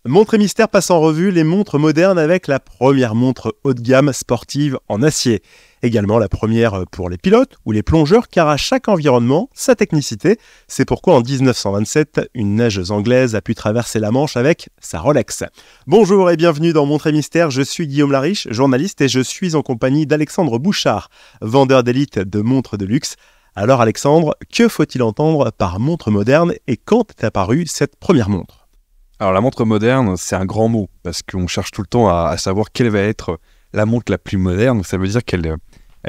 Montre et Mystère passe en revue les montres modernes avec la première montre haut de gamme sportive en acier. Également la première pour les pilotes ou les plongeurs car à chaque environnement, sa technicité. C'est pourquoi en 1927, une nageuse anglaise a pu traverser la Manche avec sa Rolex. Bonjour et bienvenue dans Montre et Mystère, je suis Guillaume Lariche, journaliste et je suis en compagnie d'Alexandre Bouchard, vendeur d'élite de montres de luxe. Alors Alexandre, que faut-il entendre par montre moderne et quand est apparue cette première montre ? Alors la montre moderne, c'est un grand mot, parce qu'on cherche tout le temps à savoir quelle va être la montre la plus moderne. Ça veut dire qu'elle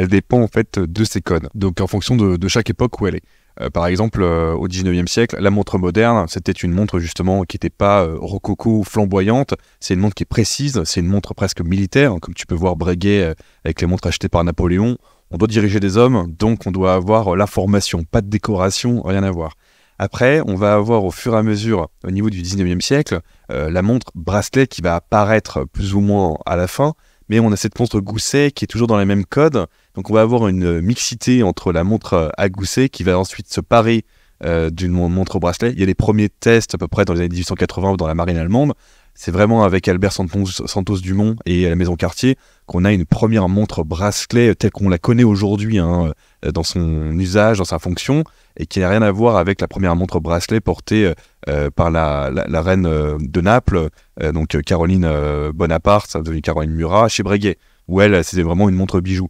dépend en fait de ses codes, donc en fonction de chaque époque où elle est. Par exemple, au 19e siècle, la montre moderne, c'était une montre justement qui n'était pas rococo ou flamboyante, c'est une montre qui est précise, c'est une montre presque militaire, comme tu peux voir Breguet avec les montres achetées par Napoléon. On doit diriger des hommes, donc on doit avoir l'information, pas de décoration, rien à voir. Après, on va avoir au fur et à mesure, au niveau du 19e siècle, la montre bracelet qui va apparaître plus ou moins à la fin, mais on a cette montre gousset qui est toujours dans les mêmes codes, donc on va avoir une mixité entre la montre à gousset qui va ensuite se parer d'une montre bracelet. Il y a les premiers tests à peu près dans les années 1880 dans la marine allemande. C'est vraiment avec Albert Santos Dumont et la maison Cartier qu'on a une première montre bracelet telle qu'on la connaît aujourd'hui dans son usage, dans sa fonction, et qui n'a rien à voir avec la première montre bracelet portée par la reine de Naples, donc Caroline Bonaparte, ça devenu Caroline Murat, chez Breguet, où elle, c'était vraiment une montre bijou.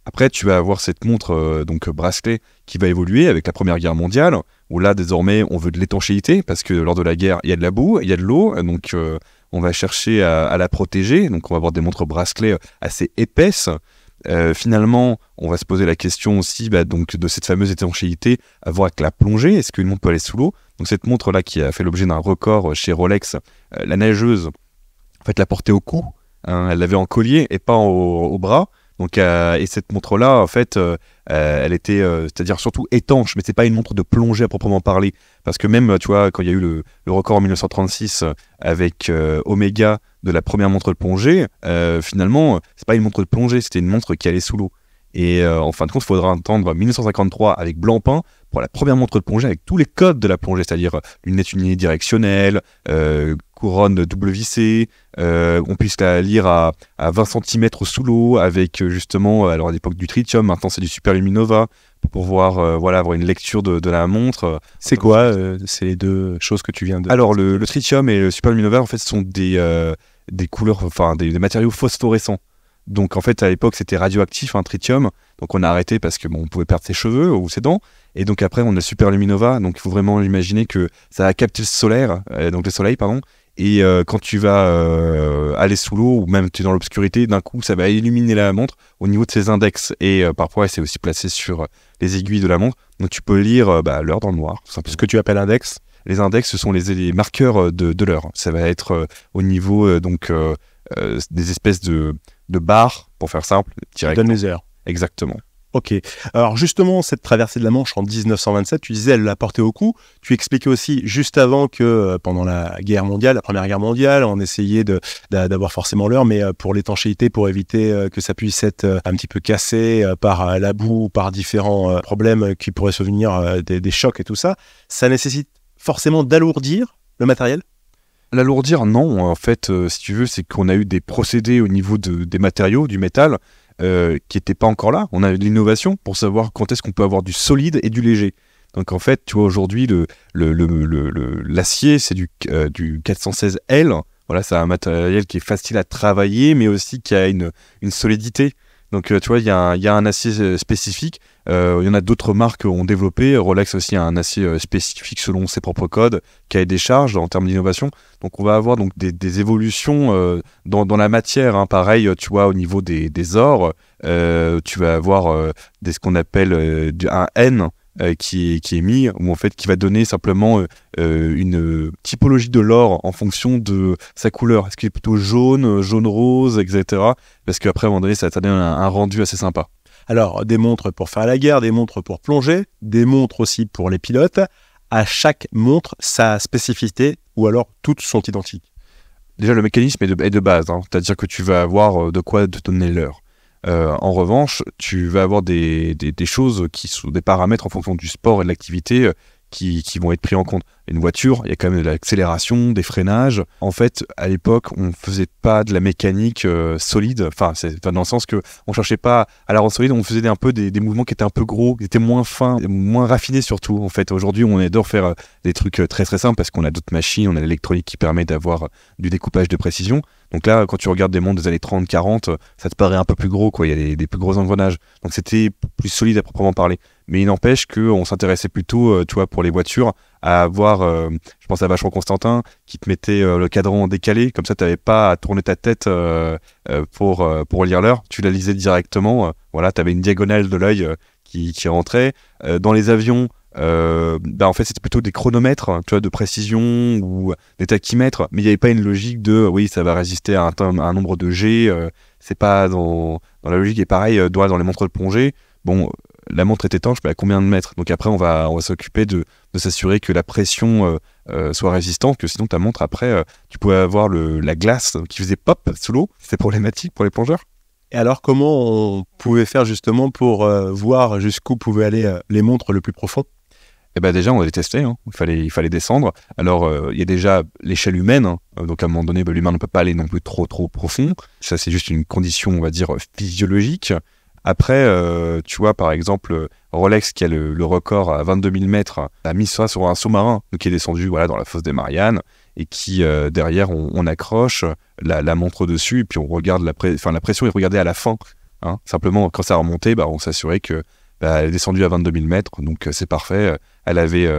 Après, tu vas avoir cette montre donc bracelet qui va évoluer avec la Première Guerre mondiale, où là, désormais, on veut de l'étanchéité, parce que lors de la guerre, il y a de la boue, il y a de l'eau, donc on va chercher à la protéger, donc on va avoir des montres bracelet assez épaisses. Finalement, on va se poser la question aussi donc, de cette fameuse étanchéité à voir avec la plongée. Est-ce qu'une montre peut aller sous l'eau ? Donc cette montre-là qui a fait l'objet d'un record chez Rolex, la nageuse, en fait, l'a portée au cou, elle l'avait en collier et pas au bras. Donc, et cette montre-là, en fait, elle était, c'est-à-dire surtout étanche, mais c'est pas une montre de plongée à proprement parler, parce que même, tu vois, quand il y a eu le record en 1936 avec Omega de la première montre de plongée, finalement, c'est pas une montre de plongée, c'était une montre qui allait sous l'eau. Et en fin de compte, il faudra attendre 1953 avec Blancpain pour la première montre de plongée avec tous les codes de la plongée, c'est-à-dire lunettes unidirectionnelles, couronne double vissée, on puisse la lire à 20 cm sous l'eau avec justement, alors à l'époque du tritium, maintenant c'est du superluminova, pour pouvoir avoir une lecture de la montre. C'est quoi c'est les deux choses que tu viens de... Alors le tritium et le superluminova en fait sont des couleurs, enfin des matériaux phosphorescents. Donc en fait à l'époque c'était radioactif, un tritium, donc on a arrêté parce que on pouvait perdre ses cheveux ou ses dents. Et donc après on a le superluminova, donc il faut vraiment imaginer que ça va capter le soleil, pardon. Et quand tu vas aller sous l'eau ou même tu es dans l'obscurité, d'un coup ça va illuminer la montre au niveau de ses index. Et parfois c'est aussi placé sur les aiguilles de la montre, donc tu peux lire l'heure dans le noir. Ce que tu appelles index ? Les index, ce sont les marqueurs de l'heure. Ça va être au niveau des espèces de barres, pour faire simple, directement. Donne les heures. Exactement. Ok. Alors justement, cette traversée de la Manche en 1927, tu disais, elle l'a portée au cou. Tu expliquais aussi juste avant que pendant la Première Guerre mondiale, on essayait d'avoir forcément l'heure, mais pour l'étanchéité, pour éviter que ça puisse être un petit peu cassé par la boue, par différents problèmes qui pourraient survenir, des chocs et tout ça, ça nécessite forcément d'alourdir le matériel ? L'alourdir, non. En fait, si tu veux, c'est qu'on a eu des procédés au niveau des matériaux, du métal, qui n'étaient pas encore là. On a eu de l'innovation pour savoir quand est-ce qu'on peut avoir du solide et du léger. Donc en fait, tu vois, aujourd'hui, l'acier, c'est du 416L. Voilà, c'est un matériel qui est facile à travailler, mais aussi qui a une solidité. Donc tu vois, il y a un acier spécifique. Il y en a d'autres marques qui ont développé. Rolex aussi a un acier spécifique selon ses propres codes, cahier des charges en termes d'innovation. Donc on va avoir donc des évolutions dans la matière. Pareil, tu vois, au niveau des ors, tu vas avoir ce qu'on appelle un N qui est mis, ou en fait qui va donner simplement une typologie de l'or en fonction de sa couleur. Est-ce qu'il est plutôt jaune rose, etc. Parce qu'après, à un moment donné, ça donne un rendu assez sympa. Alors, des montres pour faire la guerre, des montres pour plonger, des montres aussi pour les pilotes. À chaque montre, sa spécificité, ou alors toutes sont identiques. Déjà, le mécanisme est de base, c'est-à-dire que tu vas avoir de quoi te donner l'heure. En revanche, tu vas avoir des choses qui sont des paramètres en fonction du sport et de l'activité qui vont être pris en compte. Une voiture, il y a quand même de l'accélération, des freinages. En fait, à l'époque, on faisait pas de la mécanique solide. Enfin, dans le sens que on cherchait pas à la rendre solide, on faisait un peu des mouvements qui étaient un peu gros, qui étaient moins fins, moins raffinés surtout. En fait, aujourd'hui, on adore faire des trucs très très simples parce qu'on a d'autres machines, on a l'électronique qui permet d'avoir du découpage de précision. Donc là, quand tu regardes des montres des années 30-40, ça te paraît un peu plus gros, quoi. Il y a des plus gros engrenages. Donc c'était plus solide à proprement parler. Mais il n'empêche qu'on s'intéressait plutôt, tu vois, pour les voitures, à avoir, je pense à Vacheron Constantin, qui te mettait le cadran décalé, comme ça tu n'avais pas à tourner ta tête pour lire l'heure, tu la lisais directement, voilà, tu avais une diagonale de l'œil qui rentrait. Dans les avions, en fait c'était plutôt des chronomètres, tu vois, de précision ou des tachymètres, mais il n'y avait pas une logique de oui, ça va résister à un nombre de G, c'est pas dans la logique. Et pareil, dans les montres de plongée, bon, la montre est étanche, mais à combien de mètres? Donc après, on va s'occuper de s'assurer que la pression soit résistante, que sinon ta montre, après, tu pouvais avoir la glace qui faisait pop sous l'eau. C'est problématique pour les plongeurs. Et alors, comment on pouvait faire justement pour voir jusqu'où pouvaient aller les montres le plus profond? Eh ben déjà, on allait tester, hein. Il fallait descendre. Alors, il y a déjà l'échelle humaine, hein. Donc à un moment donné, l'humain ne peut pas aller non plus trop profond. Ça, c'est juste une condition, on va dire, physiologique. Après, tu vois, par exemple, Rolex, qui a le record à 22 000 mètres, a mis ça sur un sous-marin, donc qui est descendu dans la fosse des Mariannes, et qui, derrière, on accroche la montre dessus, et puis on regarde la pression est regardée à la fin. Hein. Simplement, quand ça a remonté, on s'assurait que elle est descendue à 22 000 mètres, donc c'est parfait. Elle avait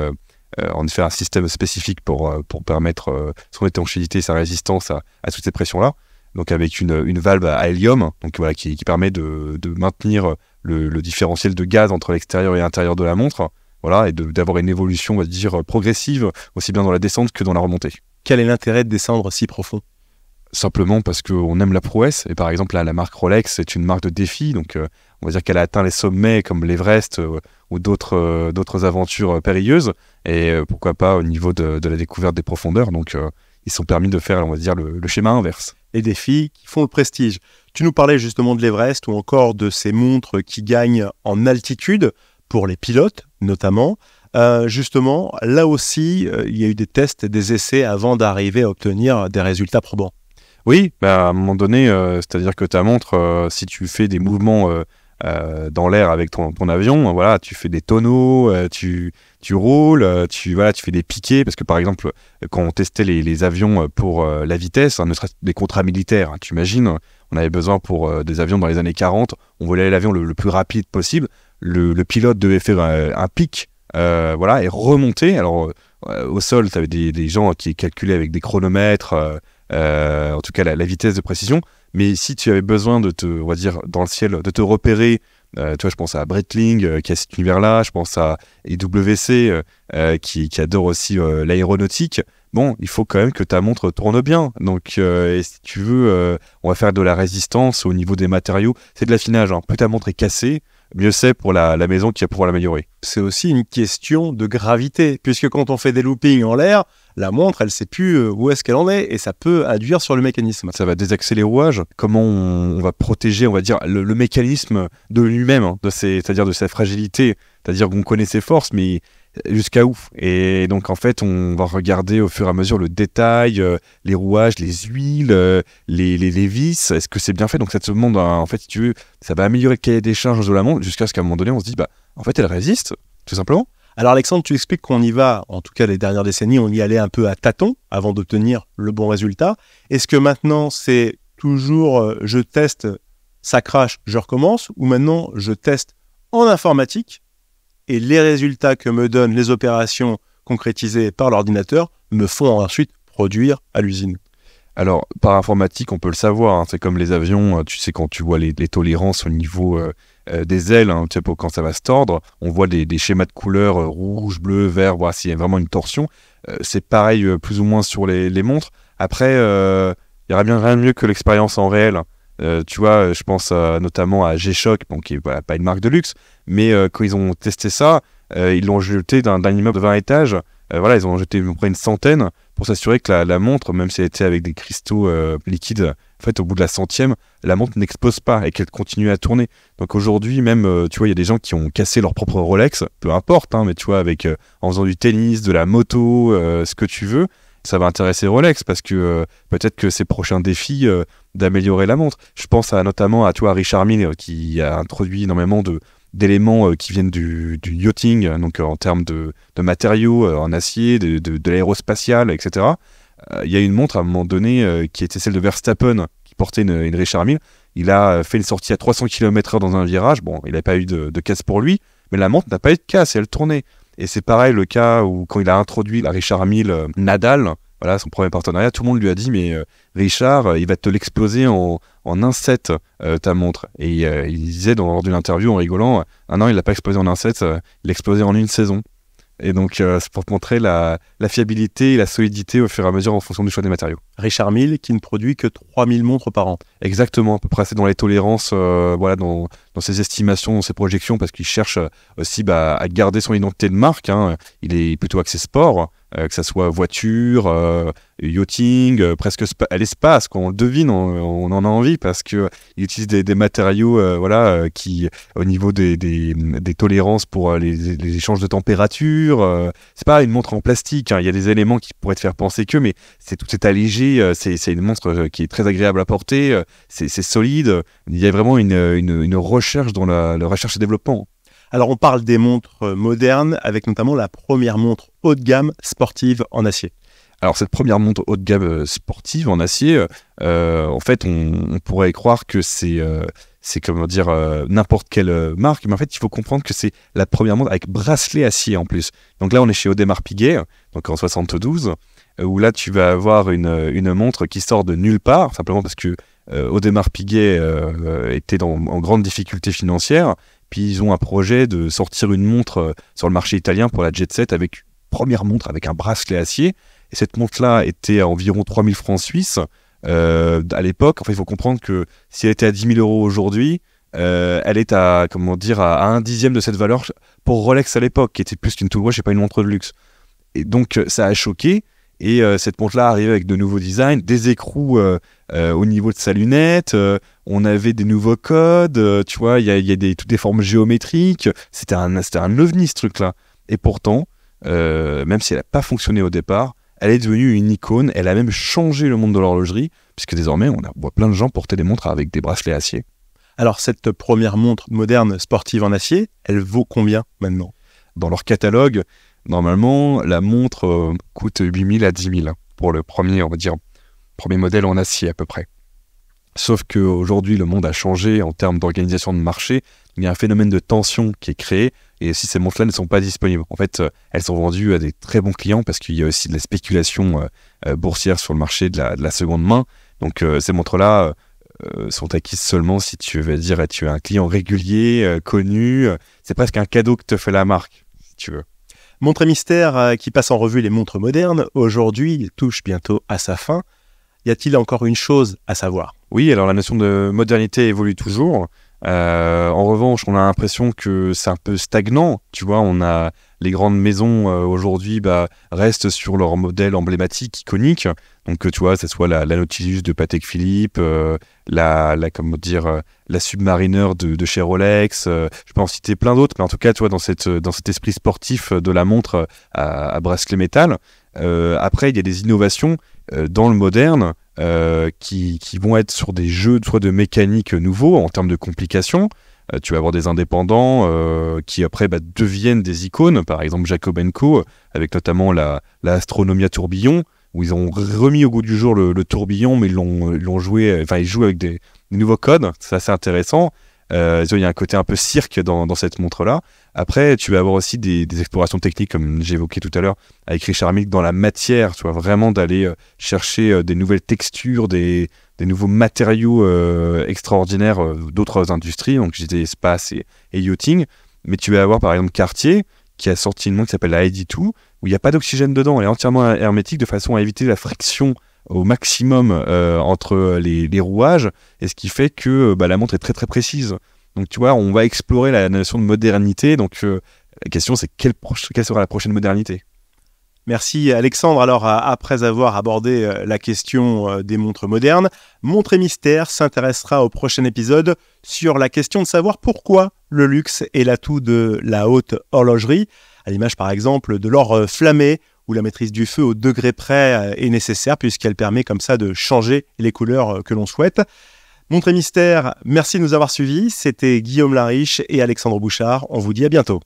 en effet un système spécifique pour permettre son étanchéité, sa résistance à toutes ces pressions-là. Donc avec une valve à hélium, donc voilà, qui permet de maintenir le différentiel de gaz entre l'extérieur et l'intérieur de la montre, voilà, et d'avoir une évolution, on va dire, progressive, aussi bien dans la descente que dans la remontée. Quel est l'intérêt de descendre si profond? Simplement parce qu'on aime la prouesse, et par exemple la marque Rolex est une marque de défi, donc on va dire qu'elle a atteint les sommets comme l'Everest ou d'autres aventures périlleuses, et pourquoi pas au niveau de la découverte des profondeurs, donc ils sont permis de faire, on va dire, le schéma inverse. Les défis qui font le prestige. Tu nous parlais justement de l'Everest ou encore de ces montres qui gagnent en altitude pour les pilotes notamment. Justement, là aussi, il y a eu des tests et des essais avant d'arriver à obtenir des résultats probants. Oui, à un moment donné, c'est-à-dire que ta montre, si tu fais des mouvements dans l'air avec ton avion, voilà, tu fais des tonneaux, tu roules, tu fais des piquets, parce que par exemple, quand on testait les avions pour la vitesse, ne serait-ce des contrats militaires, hein, tu imagines, on avait besoin pour des avions dans les années 40, on voulait l'avion le plus rapide possible, le pilote devait faire un pic, et remonter. Alors au sol, tu avais des gens qui calculaient avec des chronomètres, en tout cas la vitesse de précision. Mais si tu avais besoin on va dire, dans le ciel, de te repérer, tu vois, je pense à Breitling, qui a cet univers-là, je pense à EWC, qui adore aussi l'aéronautique. Bon, il faut quand même que ta montre tourne bien. Donc, et si tu veux, on va faire de la résistance au niveau des matériaux. C'est de l'affinage, hein. Plus ta montre est cassée, mieux c'est pour la maison qui va pouvoir l'améliorer. C'est aussi une question de gravité, puisque quand on fait des loopings en l'air, la montre, elle ne sait plus où est-ce qu'elle en est, et ça peut induire sur le mécanisme. Ça va désaxer les rouages. Comment on va protéger, on va dire, le mécanisme de lui-même, hein, c'est-à-dire de sa fragilité. C'est-à-dire qu'on connaît ses forces, mais jusqu'à où? Et donc, en fait, on va regarder au fur et à mesure le détail, les rouages, les huiles, les vis. Est-ce que c'est bien fait? Donc, ça te demande, en fait, si tu veux, ça va améliorer le cahier des charges de la montre jusqu'à ce qu'à un moment donné, on se dit, en fait, elle résiste, tout simplement. Alors Alexandre, tu expliques qu'on y va, en tout cas les dernières décennies, on y allait un peu à tâtons avant d'obtenir le bon résultat. Est-ce que maintenant c'est toujours je teste, ça crache, je recommence, ou maintenant je teste en informatique et les résultats que me donnent les opérations concrétisées par l'ordinateur me font ensuite produire à l'usine? Alors, par informatique, on peut le savoir, hein, c'est comme les avions, tu sais, quand tu vois les tolérances au niveau des ailes, hein, tu sais, quand ça va se tordre, on voit des schémas de couleurs rouge, bleu, vert, voir s'il y a vraiment une torsion. C'est pareil plus ou moins sur les montres. Après, il y aura bien rien de mieux que l'expérience en réel. Tu vois, je pense notamment à G-Shock, bon, qui n'est pas une marque de luxe, mais quand ils ont testé ça, ils l'ont jeté d'un immeuble de 20 étages. Ils ont jeté à peu près une centaine pour s'assurer que la montre, même si elle était avec des cristaux liquides, en fait, au bout de la 100e, la montre n'explose pas et qu'elle continue à tourner. Donc aujourd'hui, même, tu vois, il y a des gens qui ont cassé leur propre Rolex, peu importe, hein, mais tu vois, en faisant du tennis, de la moto, ce que tu veux, ça va intéresser Rolex parce que peut-être que ses prochains défis d'améliorer la montre. Je pense notamment à Richard Mille qui a introduit énormément d'éléments qui viennent du yachting, donc en termes de matériaux en acier, de l'aérospatial, etc. Il y a une montre à un moment donné qui était celle de Verstappen qui portait une Richard Mille. Il a fait une sortie à 300 km/h dans un virage. Bon, il n'a pas eu de casse pour lui, mais la montre n'a pas eu de casse et elle tournait. Et c'est pareil le cas où quand il a introduit la Richard Mille Nadal, voilà son premier partenariat, tout le monde lui a dit mais Richard, il va te l'exploser en 1 set ta montre. Et il disait lors d'une interview en rigolant, non, il l'a pas explosé en 1 set, il l'a explosé en 1 saison. Et donc c'est pour te montrer la fiabilité et la solidité au fur et à mesure en fonction du choix des matériaux. Richard Mille qui ne produit que 3000 montres par an. Exactement, à peu près c'est dans les tolérances, dans ses estimations, dans ses projections, parce qu'il cherche aussi à garder son identité de marque. Hein. Il est plutôt axé sport, que ça soit voiture, yachting, presque à l'espace, quand on le devine, on en a envie, parce qu'il utilise des matériaux qui, au niveau des tolérances pour les échanges de température, c'est pas une montre en plastique, hein. Il y a des éléments qui pourraient te faire penser mais tout est allégé, c'est une montre qui est très agréable à porter, c'est solide, il y a vraiment une recherche dans la recherche et développement. Alors on parle des montres modernes avec notamment la première montre haut de gamme sportive en acier. Alors cette première montre haut de gamme sportive en acier, en fait on pourrait croire que c'est comment dire n'importe quelle marque, mais en fait il faut comprendre que c'est la première montre avec bracelet acier en plus. Donc là on est chez Audemars Piguet, donc en 72, où là tu vas avoir une montre qui sort de nulle part, simplement parce que Audemars Piguet était en grande difficulté financière. Puis ils ont un projet de sortir une montre sur le marché italien pour la Jet Set avec une première montre avec un bracelet acier. Et cette montre-là était à environ 3000 francs suisses à l'époque. Enfin, il faut comprendre que si elle était à 10 000 euros aujourd'hui, elle est à 1/10 de cette valeur pour Rolex à l'époque, qui était plus qu'une Tool Watch et pas une montre de luxe. Et donc ça a choqué. Et cette montre-là arrivait avec de nouveaux designs, des écrous au niveau de sa lunette, on avait des nouveaux codes, tu vois, il y a toutes des formes géométriques, c'était un ovni ce truc-là. Et pourtant, même si elle n'a pas fonctionné au départ, elle est devenue une icône, elle a même changé le monde de l'horlogerie, puisque désormais on voit plein de gens porter des montres avec des bracelets acier. Alors cette première montre moderne sportive en acier, elle vaut combien maintenant ? Dans leur catalogue, normalement, la montre coûte 8 000 à 10 000 pour le premier modèle en acier à peu près. Sauf qu'aujourd'hui, le monde a changé en termes d'organisation de marché. Il y a un phénomène de tension qui est créé et si ces montres-là ne sont pas disponibles. En fait, elles sont vendues à des très bons clients parce qu'il y a aussi de la spéculation boursière sur le marché de la seconde main. Donc ces montres-là sont acquises seulement si tu es un client régulier, connu. C'est presque un cadeau que te fait la marque, si tu veux. Montre et mystère qui passe en revue les montres modernes, aujourd'hui touche bientôt à sa fin. Y a-t-il encore une chose à savoir ? Oui, alors la notion de modernité évolue toujours. En revanche, on a l'impression que c'est un peu stagnant. Tu vois, on a les grandes maisons aujourd'hui restent sur leur modèle emblématique, iconique. Donc tu vois, que ce soit la Nautilus de Patek Philippe, la Submariner de chez Rolex. Je peux en citer plein d'autres, mais en tout cas, tu vois, dans cet esprit sportif de la montre à bracelet métal. Après, il y a des innovations dans le moderne qui vont être sur des jeux soit de mécanique nouveaux en termes de complications. Tu vas avoir des indépendants qui après deviennent des icônes, par exemple Jacob & Co, avec notamment la Astronomia tourbillon, où ils ont remis au goût du jour le tourbillon, mais ils l'ont joué, ils jouent avec des nouveaux codes, c'est assez intéressant. Il y a un côté un peu cirque dans cette montre-là. Après, tu vas avoir aussi des explorations techniques, comme j'évoquais tout à l'heure, avec Richard Mille dans la matière, tu vois, vraiment d'aller chercher des nouvelles textures, des nouveaux matériaux extraordinaires d'autres industries, donc j'étais espace et yachting. Mais tu vas avoir par exemple Cartier, qui a sorti une montre qui s'appelle la ID2, où il n'y a pas d'oxygène dedans, elle est entièrement hermétique, de façon à éviter la friction au maximum entre les rouages, et ce qui fait que la montre est très très précise. Donc tu vois, on va explorer la notion de modernité, donc la question c'est quelle sera la prochaine modernité ? Merci Alexandre. Alors après avoir abordé la question des montres modernes, Montres et Mystères s'intéressera au prochain épisode sur la question de savoir pourquoi le luxe est l'atout de la haute horlogerie, à l'image par exemple de l'or flammé, où la maîtrise du feu au degré près est nécessaire puisqu'elle permet comme ça de changer les couleurs que l'on souhaite. Montres et Mystères, merci de nous avoir suivis. C'était Guillaume Lariche et Alexandre Bouchard. On vous dit à bientôt.